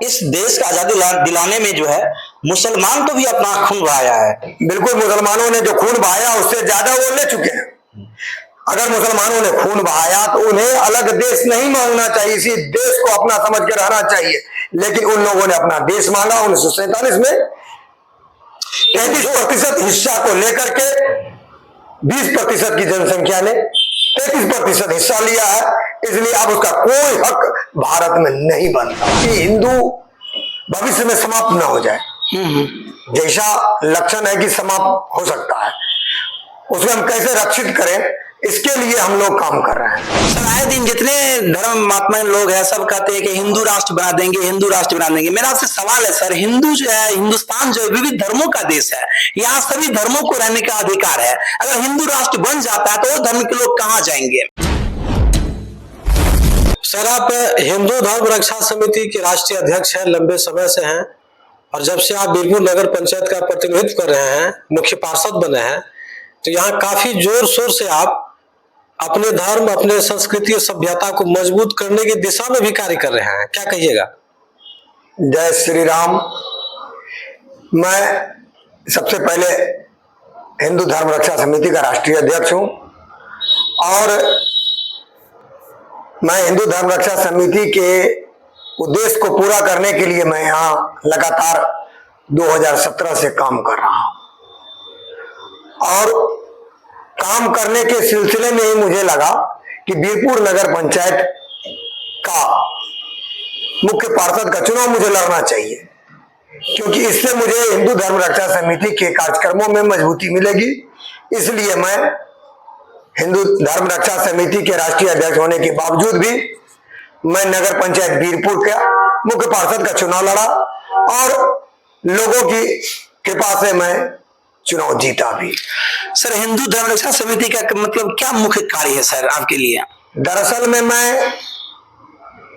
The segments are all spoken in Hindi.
इस देश का आजादी दिलाने में जो है मुसलमान तो भी अपना खून बहाया है। बिल्कुल, मुसलमानों ने जो खून बहाया उससे ज्यादा वो ले चुके हैं। अगर मुसलमानों ने खून बहाया तो उन्हें अलग देश नहीं मांगना चाहिए, इसी देश को अपना समझ के रहना चाहिए। लेकिन उन लोगों ने अपना देश मांगा 1947 में। 33% हिस्सा को लेकर के 20% की जनसंख्या ने 33% हिस्सा लिया है, इसलिए अब उसका कोई हक भारत में नहीं बनता कि हिंदू भविष्य में समाप्त न हो जाए। जैसा लक्षण है कि समाप्त हो सकता है, उसे हम कैसे रक्षित करें, इसके लिए हम लोग काम कर रहे हैं। सर, आए दिन जितने धर्म महात्मा लोग हैं सब कहते हैं कि हिंदू राष्ट्र बना देंगे, हिंदू राष्ट्र बना देंगे। मेरा आपसे सवाल है सर, हिंदू जो है, हिंदुस्तान जो है विविध धर्मों का देश है, यहाँ सभी धर्मों को रहने का अधिकार है। अगर हिंदू राष्ट्र बन जाता है तो वो धर्म के लोग कहाँ जाएंगे? सर, आप हिंदू धर्म रक्षा समिति के राष्ट्रीय अध्यक्ष हैं, लंबे समय से हैं, और जब से आप बीरपुर नगर पंचायत का प्रतिनिधित्व कर रहे हैं, मुख्य पार्षद बने हैं, तो यहाँ काफी जोर शोर से आप अपने धर्म, अपने संस्कृति और सभ्यता को मजबूत करने की दिशा में भी कार्य कर रहे हैं, क्या कहिएगा? जय श्री राम। मैं सबसे पहले हिंदू धर्म रक्षा समिति का राष्ट्रीय अध्यक्ष हूं और मैं हिंदू धर्म रक्षा समिति के उद्देश्य को पूरा करने के लिए मैं यहाँ लगातार 2017 से काम कर रहा हूं और काम करने के सिलसिले में ही मुझे लगा कि बीरपुर नगर पंचायत का मुख्य पार्षद का चुनाव मुझे लड़ना चाहिए, क्योंकि इससे मुझे हिंदू धर्म रक्षा समिति के कार्यक्रमों में मजबूती मिलेगी। इसलिए मैं हिंदू धर्म रक्षा समिति के राष्ट्रीय अध्यक्ष होने के बावजूद भी मैं नगर पंचायत बीरपुर का मुख्य पार्षद का चुनाव लड़ा और लोगों की कृपा से मैं चुनाव जीता भी। सर, हिंदू धर्म रक्षा समिति का मतलब क्या मुख्य कार्य है सर आपके लिए? दरअसल में मैं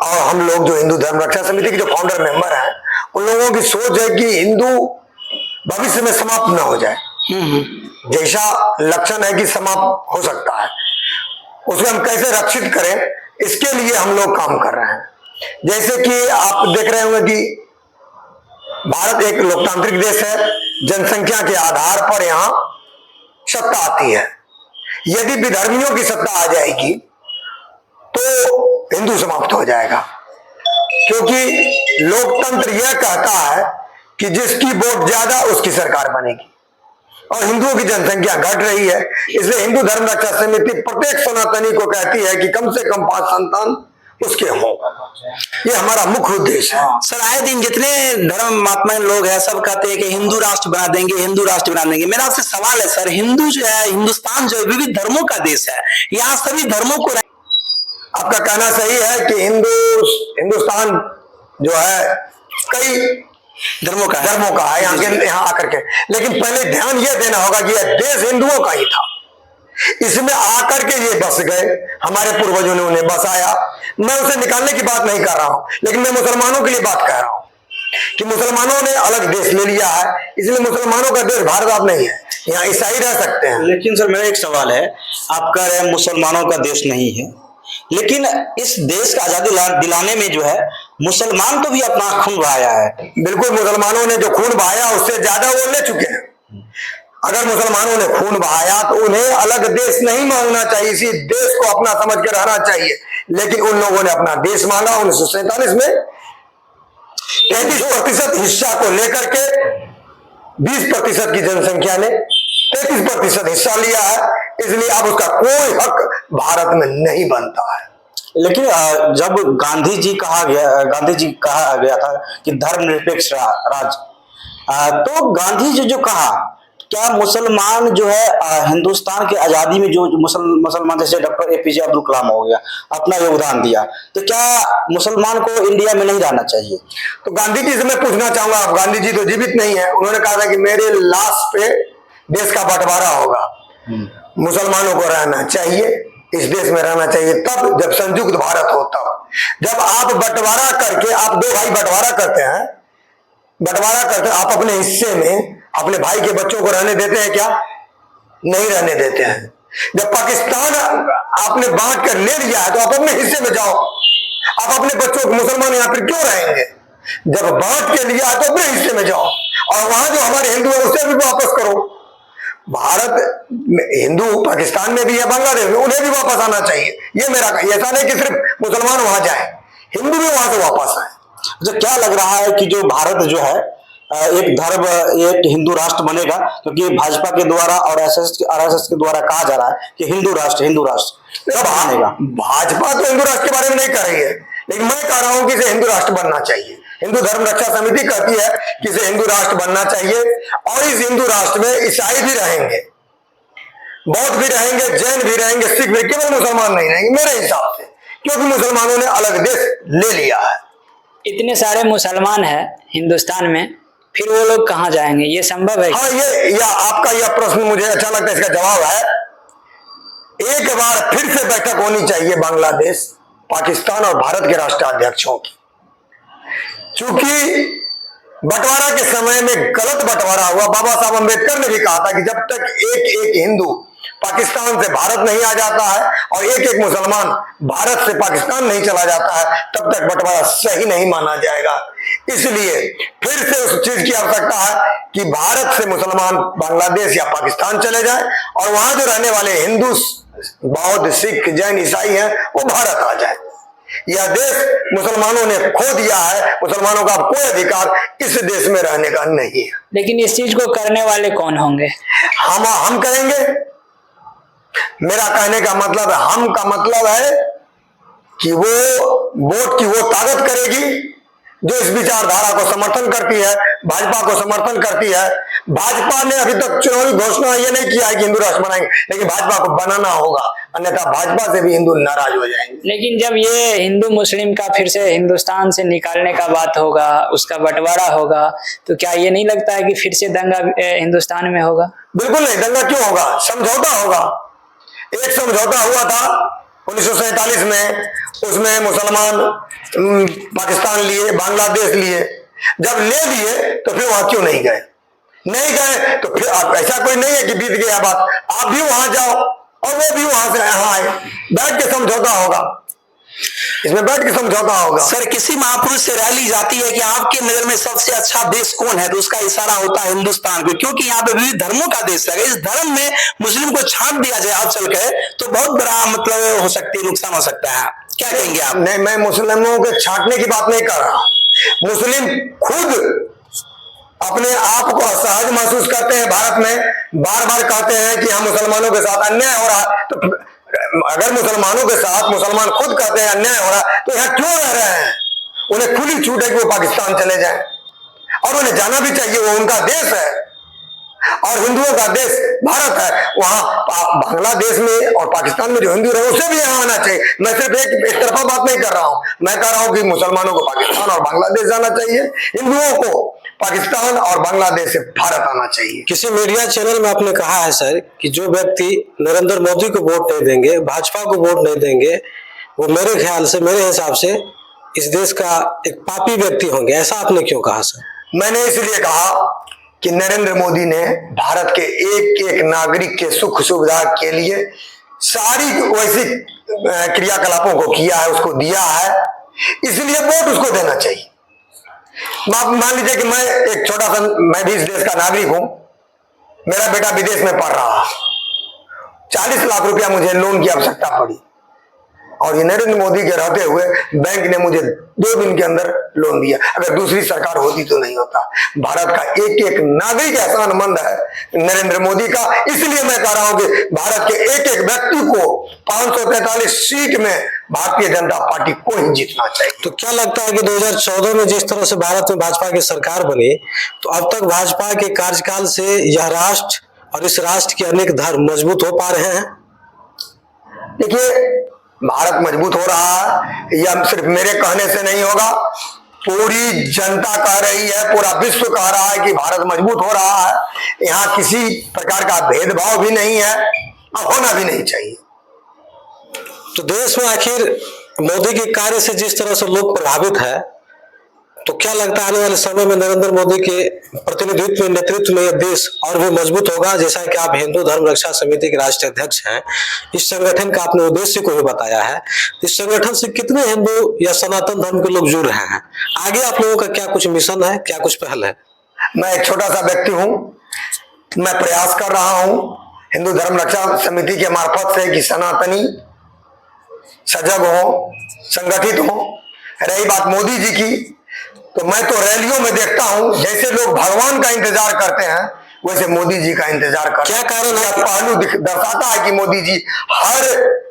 और हम लोग जो हिंदू धर्म रक्षा समिति के जो फाउंडर मेंबर हैं, उन लोगों की सोच है कि हिंदू भविष्य में समाप्त न हो जाए। जैसा लक्षण है कि समाप्त हो सकता है, उसे हम कैसे रक्षित करें, इसके लिए हम लोग काम कर रहे हैं। जैसे कि आप देख रहे होंगे कि भारत एक लोकतांत्रिक देश है, जनसंख्या के आधार पर यहाँ सत्ता आती है। यदि विधर्मियों की सत्ता आ जाएगी तो हिंदू समाप्त हो जाएगा, क्योंकि लोकतंत्र यह कहता है कि जिसकी वोट ज्यादा उसकी सरकार बनेगी और हिंदुओं की जनसंख्या घट रही है। इसलिए हिंदू धर्म रक्षा समिति प्रत्येक सनातनी को कहती है कि कम से कम 5 संतान उसके हों। ये हमारा मुख्य उद्देश्य है। सर, आए दिन जितने धर्म महात्मा लोग हैं सब कहते हैं कि हिंदू राष्ट्र बना देंगे, हिंदू राष्ट्र बना देंगे। मेरा आपसे सवाल है सर, हिंदू जो है, हिंदुस्तान जो है विविध धर्मों का देश है, यहाँ सभी धर्मों को आपका कहना सही है कि हिंदुस्तान जो है कई धर्मों का है यहाँ आकर के, लेकिन पहले ध्यान यह देना होगा कि यह देश हिंदुओं का ही था। इसमें आकर के ये बस गए, हमारे पूर्वजों ने उन्हें बसाया। मैं उसे निकालने की बात नहीं कर रहा हूं, लेकिन मैं मुसलमानों के लिए बात कह रहा हूं कि मुसलमानों ने अलग देश ले लिया है, इसलिए मुसलमानों का देश भारत अब नहीं है, यहाँ ईसाई रह सकते हैं। लेकिन सर, मेरा एक सवाल है, आप कह रहे हैं मुसलमानों का देश नहीं है, लेकिन इस देश का आजादी दिलाने में जो है मुसलमान तो भी अपना खून बहाया है। बिल्कुल, मुसलमानों ने जो खून बहाया उससे ज्यादा वो ले चुके हैं। अगर मुसलमानों ने खून बहाया तो उन्हें अलग देश नहीं मांगना चाहिए, इसी देश को अपना समझ के रहना चाहिए। लेकिन उन लोगों ने अपना देश मांगा 1947 में। 33% हिस्सा को लेकर के 20% की जनसंख्या ने 33% हिस्सा लिया है, इसलिए अब उसका कोई हक भारत में नहीं बनता है। लेकिन जब गांधी जी कहा गया था कि धर्मनिरपेक्ष राज्य, तो गांधी जी जो कहा, क्या मुसलमान जो है हिंदुस्तान की आजादी में जो मुसलमान जैसे डॉक्टर एपीजे अब्दुल कलाम हो गया, अपना योगदान दिया, तो क्या मुसलमान को इंडिया में नहीं रहना चाहिए? तो गांधी जी से मैं पूछना चाहूंगा, अब गांधी जी तो जीवित नहीं है, उन्होंने कहा था कि मेरे लाश पे देश का बंटवारा होगा, मुसलमानों को रहना चाहिए, इस देश में रहना चाहिए। तब जब संयुक्त भारत हो, तब जब आप बंटवारा करके, आप 2 भाई बंटवारा करते हैं, आप अपने हिस्से में अपने भाई के बच्चों को रहने देते हैं क्या? नहीं रहने देते हैं। जब पाकिस्तान आपने बांट कर ले लिया है तो आप अपने हिस्से में जाओ, आप अपने बच्चों को, मुसलमान यहाँ पर क्यों रहेंगे? जब बांट के लिया तो अपने हिस्से में जाओ, और वहां जो हमारे हिंदू है उसे भी वापस करो। भारत हिंदू पाकिस्तान में भी है, बांग्लादेश में, उन्हें भी वापस आना चाहिए। ये मेरा, ऐसा नहीं कि सिर्फ मुसलमान वहां जाए, हिंदू भी वहां से वापस आए। तो क्या लग रहा है कि जो भारत जो है एक धर्म, एक हिंदू राष्ट्र बनेगा? क्योंकि भाजपा के द्वारा और आरएसएस के द्वारा कहा जा रहा है कि हिंदू राष्ट्र कब बनेगा? भाजपा तो हिंदू राष्ट्र के बारे में नहीं कह रही है, लेकिन मैं कह रहा हूं कि इसे हिंदू राष्ट्र बनना चाहिए। हिंदू धर्म रक्षा समिति कहती है कि इसे हिंदू राष्ट्र बनना चाहिए, और इस हिंदू राष्ट्र में ईसाई भी रहेंगे, बौद्ध भी रहेंगे, जैन भी रहेंगे, सिख भी, केवल मुसलमान नहीं रहेंगे मेरे हिसाब से, क्योंकि मुसलमानों ने अलग देश ले लिया है। इतने सारे मुसलमान हैं हिंदुस्तान में, फिर वो लोग कहाँ जाएंगे? ये संभव है? हाँ, आपका यह प्रश्न मुझे अच्छा लगता है। इसका जवाब है, एक बार फिर से बैठक होनी चाहिए बांग्लादेश, पाकिस्तान और भारत के राष्ट्राध्यक्षों की। चूंकि बंटवारा के समय में गलत बंटवारा हुआ। बाबा साहब अम्बेडकर ने भी कहा था कि जब तक एक एक हिंदू पाकिस्तान से भारत नहीं आ जाता है और एक एक मुसलमान भारत से पाकिस्तान नहीं चला जाता है, तब तक बंटवारा सही नहीं माना जाएगा। इसलिए फिर से उस चीज की आवश्यकता है कि भारत से मुसलमान बांग्लादेश या पाकिस्तान चले जाएं, और वहां जो रहने वाले हिंदू, बौद्ध, सिख, जैन, ईसाई हैं, वो भारत आ जाए। यह देश मुसलमानों ने खो दिया है, मुसलमानों का कोई अधिकार इस देश में रहने का नहीं है। लेकिन इस चीज को करने वाले कौन होंगे? हम करेंगे। मेरा कहने का मतलब है, हम का मतलब है कि वो वोट की वो ताकत करेगी जो इस विचारधारा को समर्थन करती है, भाजपा को समर्थन करती है। भाजपा ने अभी तक चुनावी घोषणा ये नहीं किया है कि हिंदू राष्ट्र बनाएंगे, लेकिन भाजपा को बनाना होगा, अन्यथा भाजपा से भी हिंदू नाराज हो जाएंगे। लेकिन जब ये हिंदू मुस्लिम का फिर से हिंदुस्तान से निकालने का बात होगा, उसका बंटवारा होगा, तो क्या ये नहीं लगता है कि फिर से दंगा हिंदुस्तान में होगा? बिल्कुल नहीं, दंगा क्यों होगा? समझौता होगा। एक समझौता हुआ था 1947 में, उसमें मुसलमान पाकिस्तान लिए, बांग्लादेश लिए। जब ले लिए तो फिर वहां क्यों नहीं गए? नहीं गए तो फिर ऐसा कोई नहीं है कि बीत गया बात, आप भी वहां जाओ और वो भी वहां से यहाँ आए, बैठ के समझौता होगा, इसमें बैठ के समझौता होगा। सर, किसी महापुरुष से रैली जाती है कि आपके नजर में सबसे अच्छा देश कौन है, तो उसका इशारा होता है हिंदुस्तान को, क्योंकि यहाँ पे विविध धर्मों का देश है। इस धर्म में मुस्लिम को छांट दिया जाए आप चल के, तो बहुत बड़ा मतलब हो सकती है, नुकसान हो सकता है। क्या कहेंगे आप? नहीं, मैं मुस्लिमों के छांटने की बात नहीं कर रहा। मुस्लिम खुद अपने आप को असहज महसूस करते हैं भारत में, बार बार कहते हैं कि हम मुसलमानों के साथ अन्याय हो रहा है। तो अगर मुसलमानों के साथ मुसलमान खुद कहते हैं अन्याय हो रहा है, तो यहाँ क्यों रह रहे हैं? उन्हें खुली छूट है कि वो पाकिस्तान चले जाएं, और उन्हें जाना भी चाहिए, वो उनका देश है और हिंदुओं का देश भारत है। वहां बांग्लादेश में और पाकिस्तान में जो हिंदू रहे उसे भी यहाँ आना चाहिए। मैं सिर्फ एक तरफा बात नहीं कर रहा हूं, मैं कह रहा हूं कि मुसलमानों को पाकिस्तान और बांग्लादेश जाना चाहिए, हिंदुओं को पाकिस्तान और बांग्लादेश से भारत आना चाहिए। किसी मीडिया चैनल में आपने कहा है सर कि जो व्यक्ति नरेंद्र मोदी को वोट नहीं देंगे, भाजपा को वोट नहीं देंगे, वो मेरे ख्याल से, मेरे हिसाब से इस देश का एक पापी व्यक्ति होंगे। ऐसा आपने क्यों कहा सर? मैंने इसलिए कहा कि नरेंद्र मोदी ने भारत के एक एक नागरिक के सुख सुविधा के लिए सारी वैसी क्रियाकलापों को किया है, उसको दिया है, इसलिए वोट उसको देना चाहिए। मान लीजिए कि मैं एक छोटा सा, मैं भी इस देश का नागरिक हूं, मेरा बेटा विदेश में पढ़ रहा है, 40 लाख रुपया मुझे लोन की आवश्यकता पड़ी, और ये नरेंद्र मोदी के रहते हुए बैंक ने मुझे 2 दिन के अंदर लोन दिया। अगर दूसरी सरकार होती तो नहीं होता। भारत का एक एक नागरिक एहसानमंद है नरेंद्र मोदी का, इसलिए मैं कह रहा हूं कि भारत के एक एक व्यक्ति को 543 सीट में भारतीय जनता पार्टी को ही जीतना चाहिए। तो क्या लगता है कि 2014 में जिस तरह से भारत में भाजपा की सरकार बनी, तो अब तक भाजपा के कार्यकाल से यह राष्ट्र और इस राष्ट्र के अनेक धर्म मजबूत हो पा रहे हैं? देखिए, भारत मजबूत हो रहा है, यह सिर्फ मेरे कहने से नहीं होगा, पूरी जनता कह रही है, पूरा विश्व कह रहा है कि भारत मजबूत हो रहा है। यहाँ किसी प्रकार का भेदभाव भी नहीं है, होना भी नहीं चाहिए। तो देश में आखिर मोदी के कार्य से जिस तरह से लोग प्रभावित है, तो क्या लगता है आने वाले समय में नरेंद्र मोदी के प्रतिनिधित्व नेतृत्व में यह देश और भी मजबूत होगा? जैसा कि आप हिंदू धर्म रक्षा समिति के राष्ट्रीय अध्यक्ष हैं, इस संगठन का आपने उद्देश्य को भी बताया है। इस संगठन से कितने हिंदू या सनातन धर्म के लोग जुड़ रहे हैं? आगे आप लोगों का क्या कुछ मिशन है, क्या कुछ पहल है? मैं एक छोटा सा व्यक्ति हूं, मैं प्रयास कर रहा हूं हिंदू धर्म रक्षा समिति के मार्फत से कि सनातनी सजग हो, संगठित हो। रही बात मोदी जी की, तो मैं तो रैलियों में देखता हूं जैसे लोग भगवान का इंतजार करते हैं वैसे मोदी जी का इंतजार करते हैं। क्या कारण है? पहलू दर्शाता है कि मोदी जी हर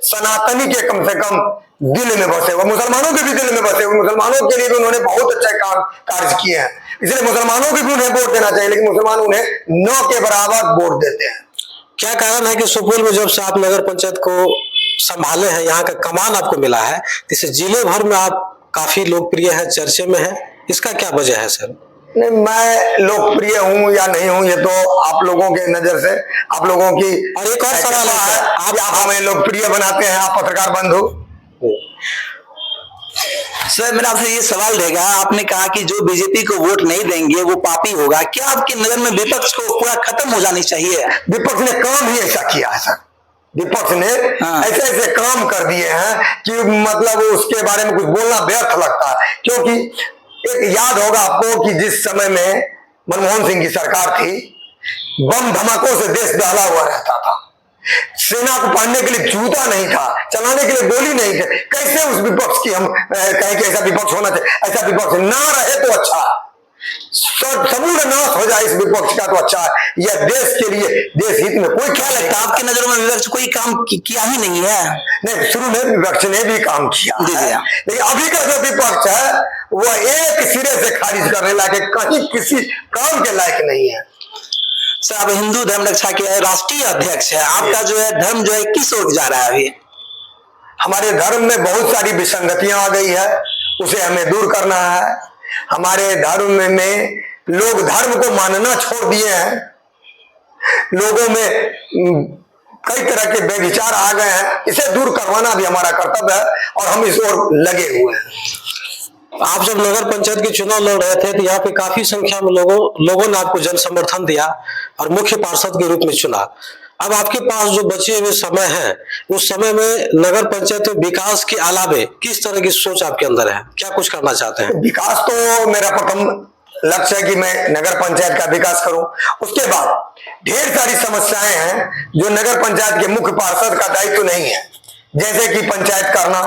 सनातनी के कम से कम दिल में बसे हुए, मुसलमानों के भी दिल में बसे हुए। मुसलमानों के लिए भी उन्होंने बहुत अच्छे कार्य किए हैं, इसलिए मुसलमानों को भी उन्हें वोट देना चाहिए, लेकिन मुसलमान उन्हें 9 के बराबर वोट देते हैं। क्या कारण है कि सुपौल में जब से आप नगर पंचायत को संभाले हैं, यहाँ का कमान आपको मिला है, इसे जिले भर में आप काफी लोकप्रिय है, चर्चे में है, इसका क्या वजह है सर? नहीं, मैं लोकप्रिय हूं या नहीं हूं ये तो आप लोगों के नजर से, आप लोगों की। और एक और सवाल है, आप हमें लोकप्रिय बनाते हैं, आप पत्रकार बंधु। सर मेरा आपसे ये सवाल रहेगा, आपने कहा कि जो बीजेपी को वोट नहीं देंगे वो पापी होगा, क्या आपकी नजर में विपक्ष को पूरा खत्म हो जानी चाहिए? विपक्ष ने काम ही ऐसा किया है सर, विपक्ष ने ऐसे ऐसे काम कर दिए हैं कि मतलब उसके बारे में कुछ बोलना व्यर्थ लगता है। क्योंकि एक याद होगा आपको कि जिस समय में मनमोहन सिंह की सरकार थी, बम धमाकों से देश दहला हुआ रहता था, सेना को पहनने के लिए जूता नहीं था, चलाने के लिए गोली नहीं थे। कैसे उस विपक्ष की हम कहें कि ऐसा विपक्ष होना चाहिए? ऐसा विपक्ष ना रहे तो अच्छा, समूल नाश हो जाए इस विपक्ष का तो अच्छा है। यह देश के लिए, देश हित में कोई क्या लगता है आपकी नजरों में विपक्ष कोई काम किया ही नहीं है? नहीं, शुरू में विपक्ष ने भी काम किया है, लेकिन अभी का जो विपक्ष है वह एक सिरे से खारिज करने लायक, कहीं किसी काम के लायक नहीं है। सर आप हिंदू धर्म रक्षा के राष्ट्रीय अध्यक्ष है, आपका जो है धर्म जो है किस ओर जा रहा है अभी? हमारे धर्म में बहुत सारी विसंगतियां आ गई है, उसे हमें दूर करना है। हमारे धर्म में लोग धर्म को मानना छोड़ दिए हैं, लोगों में कई तरह के बेविचार आ गए हैं, इसे दूर करवाना भी हमारा कर्तव्य है और हम इस ओर लगे हुए हैं। आप जब नगर पंचायत के चुनाव लड़ रहे थे तो यहाँ पे काफी संख्या में लोगों ने आपको जन समर्थन दिया और मुख्य पार्षद के रूप में चुना। अब आपके पास जो बचे हुए समय है, उस समय में नगर पंचायत में विकास के अलावे किस तरह की सोच आपके अंदर है, क्या कुछ करना चाहते हैं? विकास तो मेरा प्रथम लक्ष्य है कि मैं नगर पंचायत का विकास करूं। उसके बाद ढेर सारी समस्याएं हैं जो नगर पंचायत के मुख्य पार्षद का दायित्व नहीं है, जैसे कि पंचायत करना,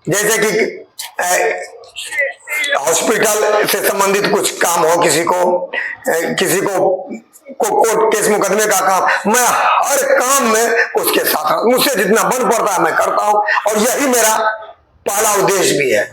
जैसे कि हॉस्पिटल से संबंधित कुछ काम हो, किसी को कोर्ट केस मुकदमे का काम, मैं हर काम में उसके साथ, मुझसे जितना बन पड़ता है मैं करता हूं और यही मेरा पहला उद्देश्य भी है।